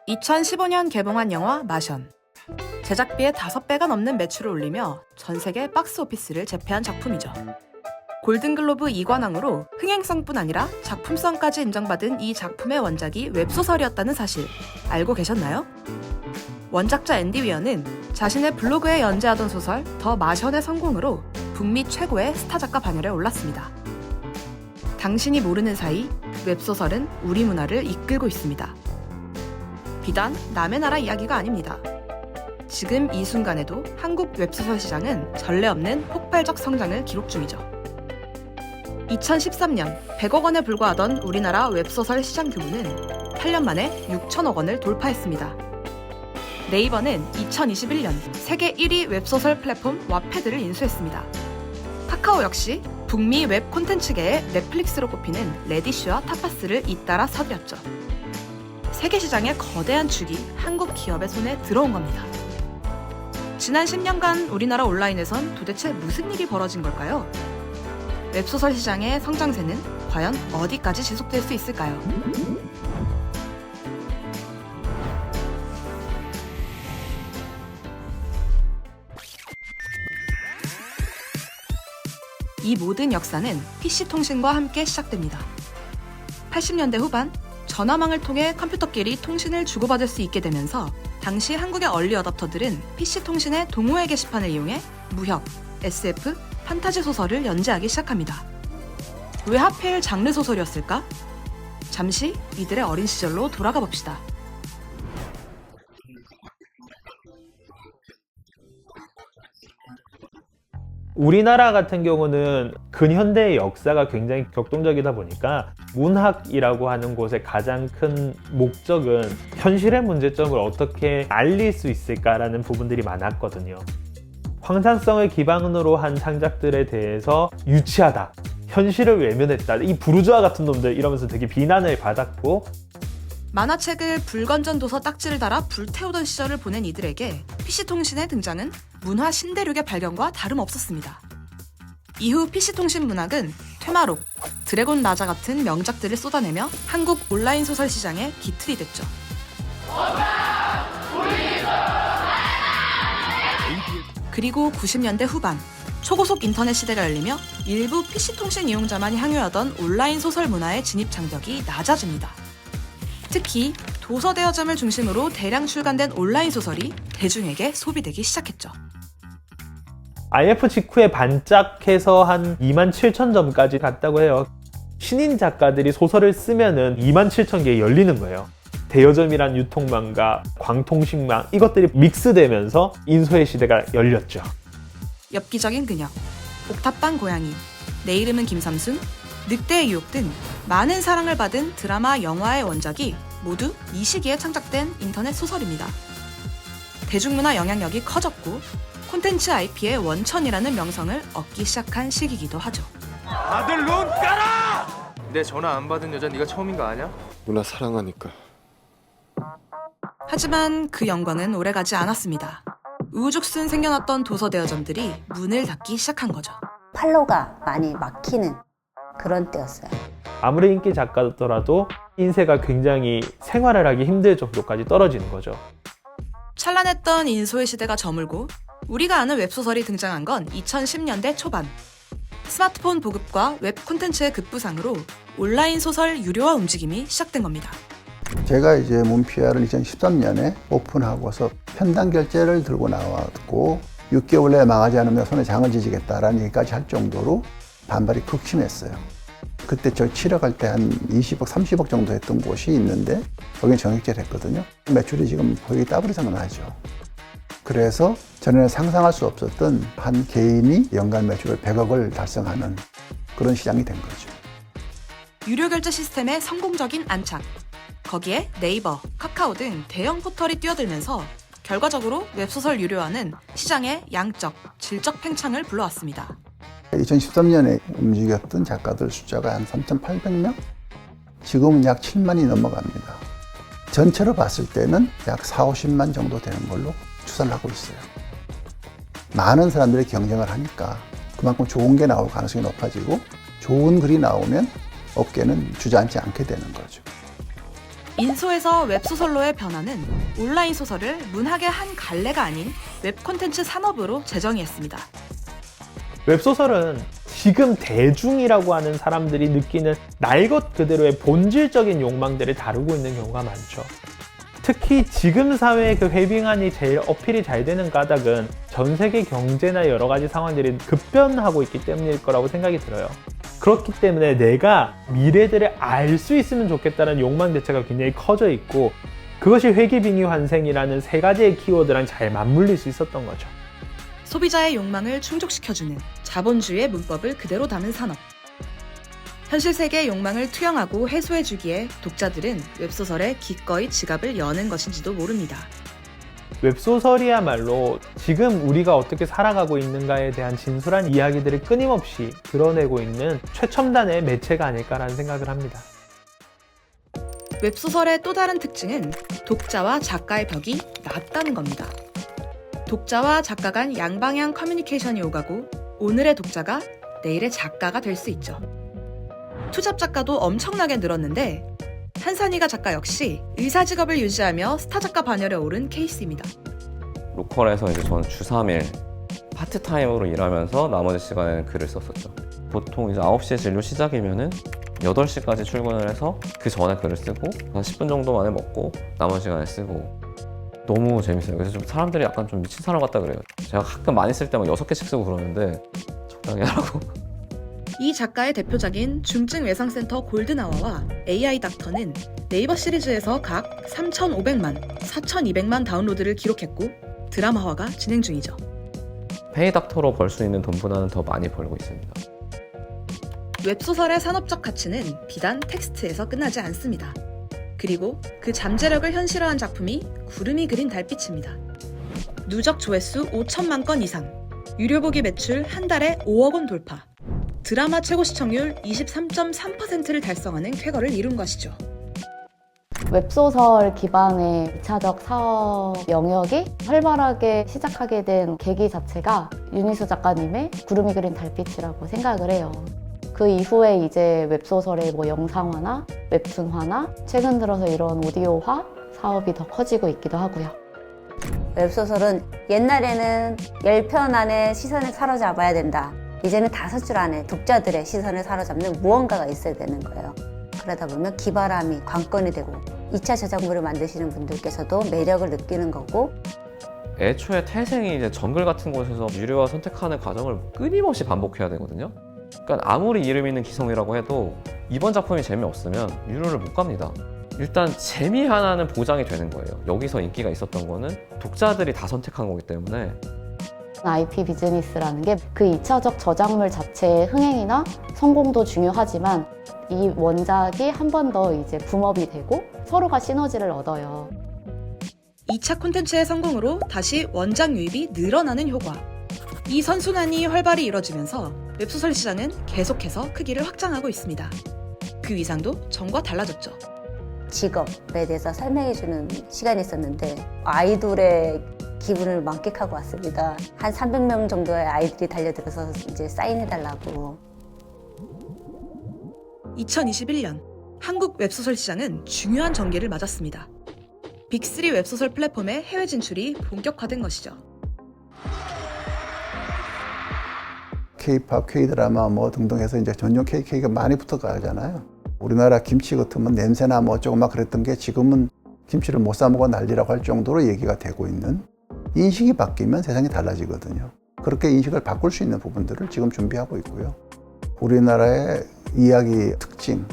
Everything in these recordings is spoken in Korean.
2015년 개봉한 영화 마션. 제작비의 5배가 넘는 매출을 올리며 전 세계 박스 오피스를 제패한 작품이죠. 골든글로브 2관왕으로 흥행성뿐 아니라 작품성까지 인정받은 이 작품의 원작이 웹소설이었다는 사실 알고 계셨나요? 원작자 앤디 위어는 자신의 블로그에 연재하던 소설 더 마션의 성공으로 북미 최고의 스타 작가 반열에 올랐습니다. 당신이 모르는 사이 웹소설은 우리 문화를 이끌고 있습니다. 비단 남의 나라 이야기가 아닙니다. 지금 이 순간에도 한국 웹소설 시장은 전례 없는 폭발적 성장을 기록 중이죠. 2013년 100억 원에 불과하던 우리나라 웹소설 시장 규모는 8년 만에 6천억 원을 돌파했습니다. 네이버는 2021년 세계 1위 웹소설 플랫폼 와패드를 인수했습니다. 카카오 역시 북미 웹 콘텐츠계의 넷플릭스로 꼽히는 레디쉬와 타파스를 잇따라 사들였죠. 세계 시장의 거대한 축이 한국 기업의 손에 들어온 겁니다. 지난 10년간 우리나라 온라인에선 도대체 무슨 일이 벌어진 걸까요? 웹소설 시장의 성장세는 과연 어디까지 지속될 수 있을까요? 이 모든 역사는 PC통신과 함께 시작됩니다. 80년대 후반, 전화망을 통해 컴퓨터끼리 통신을 주고받을 수 있게 되면서 당시 한국의 얼리 어답터들은 PC통신의 동호회 게시판을 이용해 무협, SF, 판타지 소설을 연재하기 시작합니다. 왜 하필 장르 소설이었을까? 잠시 이들의 어린 시절로 돌아가 봅시다. 우리나라 같은 경우는 근현대의 역사가 굉장히 격동적이다 보니까 문학이라고 하는 곳의 가장 큰 목적은 현실의 문제점을 어떻게 알릴 수 있을까라는 부분들이 많았거든요. 황산성을 기반으로 한 창작들에 대해서 유치하다, 현실을 외면했다, 이 부르주아 같은 놈들 이러면서 되게 비난을 받았고, 만화책을 불건전 도서 딱지를 달아 불태우던 시절을 보낸 이들에게 PC통신의 등장은 문화 신대륙의 발견과 다름없었습니다. 이후 PC통신 문학은 퇴마록, 드래곤 라자 같은 명작들을 쏟아내며 한국 온라인 소설 시장의 기틀이 됐죠. 그리고 90년대 후반, 초고속 인터넷 시대가 열리며 일부 PC통신 이용자만이 향유하던 온라인 소설 문화의 진입 장벽이 낮아집니다. 특히 도서 대여점을 중심으로 대량 출간된 온라인 소설이 대중에게 소비되기 시작했죠. IF 직후에 반짝해서 한 27,000점까지 갔다고 해요. 신인 작가들이 소설을 쓰면은 27,000개 열리는 거예요. 대여점이란 유통망과 광통식망, 이것들이 믹스되면서 인소의 시대가 열렸죠. 엽기적인 그녀, 옥탑방 고양이, 내 이름은 김삼순, 늑대의 유혹 등 많은 사랑을 받은 드라마, 영화의 원작이 모두 이 시기에 창작된 인터넷 소설입니다. 대중문화 영향력이 커졌고 콘텐츠 IP의 원천이라는 명성을 얻기 시작한 시기이기도 하죠. 다들 눈 깔아! 내 전화 안 받은 여자 네가 처음인 거 아냐? 누나 사랑하니까. 하지만 그 영광은 오래가지 않았습니다. 우후죽순 생겨났던 도서 대여점들이 문을 닫기 시작한 거죠. 팔로가 많이 막히는 그런 때였어요. 아무리 인기 작가더라도 인세가 굉장히 생활을 하기 힘들 정도까지 떨어지는 거죠. 찬란했던 인소의 시대가 저물고 우리가 아는 웹소설이 등장한 건 2010년대 초반. 스마트폰 보급과 웹 콘텐츠의 급부상으로 온라인 소설 유료화 움직임이 시작된 겁니다. 제가 이제 문피아를 2013년에 오픈하고서 편당 결제를 들고 나왔고 6개월 내에 망하지 않으면 손에 장을 지지겠다라는 얘기까지 할 정도로 반발이 극심했어요. 그때 저 치러갈 때 한 20억, 30억 정도 했던 곳이 있는데 거긴 정액제를 했거든요. 매출이 지금 거의 더블 이상은 나죠. 그래서 전에는 상상할 수 없었던 한 개인이 연간 매출을 100억을 달성하는 그런 시장이 된 거죠. 유료 결제 시스템의 성공적인 안착. 거기에 네이버, 카카오 등 대형 포털이 뛰어들면서 결과적으로 웹소설 유료화는 시장의 양적, 질적 팽창을 불러왔습니다. 2013년에 움직였던 작가들 숫자가 한 3,800명? 지금은 약 7만이 넘어갑니다. 전체로 봤을 때는 약 4, 50만 정도 되는 걸로 추산을 하고 있어요. 많은 사람들이 경쟁을 하니까 그만큼 좋은 게 나올 가능성이 높아지고 좋은 글이 나오면 업계는 주저앉지 않게 되는 거죠. 인소에서 웹소설로의 변화는 온라인 소설을 문학의 한 갈래가 아닌 웹 콘텐츠 산업으로 재정의했습니다. 웹소설은 지금 대중이라고 하는 사람들이 느끼는 날 것 그대로의 본질적인 욕망들을 다루고 있는 경우가 많죠. 특히 지금 사회의 그 획일안이 제일 어필이 잘 되는 까닭은 전 세계 경제나 여러 가지 상황들이 급변하고 있기 때문일 거라고 생각이 들어요. 그렇기 때문에 내가 미래들을 알 수 있으면 좋겠다는 욕망 자체가 굉장히 커져 있고, 그것이 회귀빙의 환생이라는 세 가지의 키워드랑 잘 맞물릴 수 있었던 거죠. 소비자의 욕망을 충족시켜주는 자본주의의 문법을 그대로 담은 산업. 현실 세계의 욕망을 투영하고 해소해주기에 독자들은 웹소설에 기꺼이 지갑을 여는 것인지도 모릅니다. 웹소설이야말로 지금 우리가 어떻게 살아가고 있는가에 대한 진솔한 이야기들을 끊임없이 드러내고 있는 최첨단의 매체가 아닐까라는 생각을 합니다. 웹소설의 또 다른 특징은 독자와 작가의 벽이 낮다는 겁니다. 독자와 작가 간 양방향 커뮤니케이션이 오가고 오늘의 독자가 내일의 작가가 될 수 있죠. 투잡 작가도 엄청나게 늘었는데 한산희가 작가 역시 의사 직업을 유지하며 스타 작가 반열에 오른 케이스입니다. 로컬에서 이제 저는 주 3일 파트타임으로 일하면서 나머지 시간에는 글을 썼었죠. 보통 이제 9시에 진료 시작이면은 8시까지 출근을 해서 그 전에 글을 쓰고 한 10분 정도 만에 먹고 나머지 시간에 쓰고, 너무 재밌어요. 그래서 좀 사람들이 약간 좀 미친 사람 같다 그래요. 제가 가끔 많이 쓸 때 막 6개씩 쓰고 그러는데 적당히 하라고. 이 작가의 대표작인 중증외상센터 골든아워와 AI 닥터는 네이버 시리즈에서 각 3,500만, 4,200만 다운로드를 기록했고 드라마화가 진행 중이죠. 페이 닥터로 벌 수 있는 돈보다는 더 많이 벌고 있습니다. 웹소설의 산업적 가치는 비단 텍스트에서 끝나지 않습니다. 그리고 그 잠재력을 현실화한 작품이 구름이 그린 달빛입니다. 누적 조회수 5천만 건 이상, 유료 보기 매출 한 달에 5억 원 돌파, 드라마 최고 시청률 23.3%를 달성하는 쾌거를 이룬 것이죠. 웹소설 기반의 2차적 사업 영역이 활발하게 시작하게 된 계기 자체가 윤희수 작가님의 구름이 그린 달빛이라고 생각을 해요. 그 이후에 이제 웹소설의 영상화나 웹툰화나 최근 들어서 이런 오디오화 사업이 더 커지고 있기도 하고요. 웹소설은 옛날에는 10편 안에 시선을 사로잡아야 된다. 이제는 5줄 안에 독자들의 시선을 사로잡는 무언가가 있어야 되는 거예요. 그러다 보면 기발함이 관건이 되고 2차 저작물을 만드시는 분들께서도 매력을 느끼는 거고, 애초에 태생이 이제 정글 같은 곳에서 유료화 선택하는 과정을 끊임없이 반복해야 되거든요. 그러니까 아무리 이름 있는 기성이라고 해도 이번 작품이 재미없으면 유료를 못 갑니다. 일단 재미 하나는 보장이 되는 거예요. 여기서 인기가 있었던 거는 독자들이 다 선택한 거기 때문에. IP 비즈니스라는 게 그 2차적 저작물 자체의 흥행이나 성공도 중요하지만 이 원작이 한 번 더 이제 붐업이 되고 서로가 시너지를 얻어요. 2차 콘텐츠의 성공으로 다시 원작 유입이 늘어나는 효과. 이 선순환이 활발히 이뤄지면서 웹소설 시장은 계속해서 크기를 확장하고 있습니다. 그 위상도 전과 달라졌죠. 직업에 대해서 설명해주는 시간이 있었는데 아이돌의 기분을 만끽하고 왔습니다. 한 300명 정도의 아이들이 달려들어서 이제 사인해달라고. 2021년 한국 웹소설 시장은 중요한 전개를 맞았습니다. 빅3 웹소설 플랫폼의 해외 진출이 본격화된 것이죠. K-팝, K-드라마 등등 해서 이제 전용 KK가 많이 붙어가잖아요. 우리나라 김치 같으면 냄새나 어쩌고 막 그랬던 게 지금은 김치를 못 사 먹어 난리라고 할 정도로 얘기가 되고 있는, 인식이 바뀌면 세상이 달라지거든요. 그렇게 인식을 바꿀 수 있는 부분들을 지금 준비하고 있고요. 우리나라의 이야기 특징,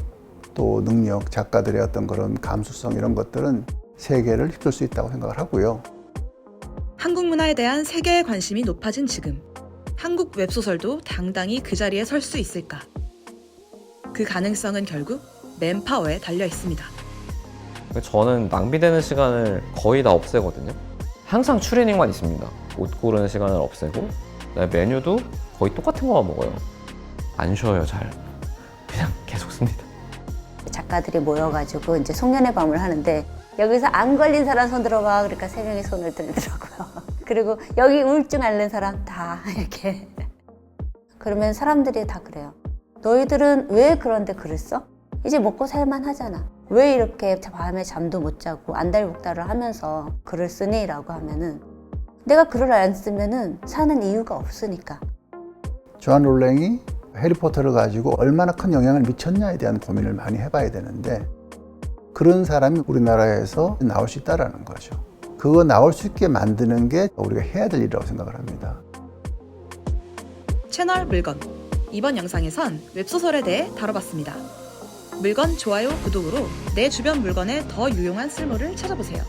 또 능력, 작가들의 어떤 그런 감수성 이런 것들은 세계를 휩쓸 수 있다고 생각을 하고요. 한국 문화에 대한 세계의 관심이 높아진 지금, 한국 웹소설도 당당히 그 자리에 설 수 있을까? 그 가능성은 결국 맨파워에 달려 있습니다. 저는 낭비되는 시간을 거의 다 없애거든요. 항상 추리닝만 있습니다. 옷 고르는 시간을 없애고, 메뉴도 거의 똑같은 거만 먹어요. 안 쉬어요, 잘. 그냥 계속 씁니다. 작가들이 모여가지고 이제 송년회 밤을 하는데 여기서 안 걸린 사람 손 들어봐. 그러니까 3명이 손을 들더라고요. 그리고 여기 우울증 앓는 사람 다 이렇게. 그러면 사람들이 다 그래요. 너희들은 왜 그런데 글을 써? 이제 먹고 살만 하잖아. 왜 이렇게 밤에 잠도 못 자고 안달복달을 하면서 글을 쓰니? 라고 하면은 내가 글을 안 쓰면은 사는 이유가 없으니까. 존 롤링이 해리포터를 가지고 얼마나 큰 영향을 미쳤냐에 대한 고민을 많이 해봐야 되는데 그런 사람이 우리나라에서 나올 수 있다는 거죠. 그거 나올 수 있게 만드는 게 우리가 해야 될 일이라고 생각을 합니다. 채널 물건. 이번 영상에선 웹소설에 대해 다뤄봤습니다. 물건 좋아요, 구독으로 내 주변 물건의 더 유용한 쓸모를 찾아보세요.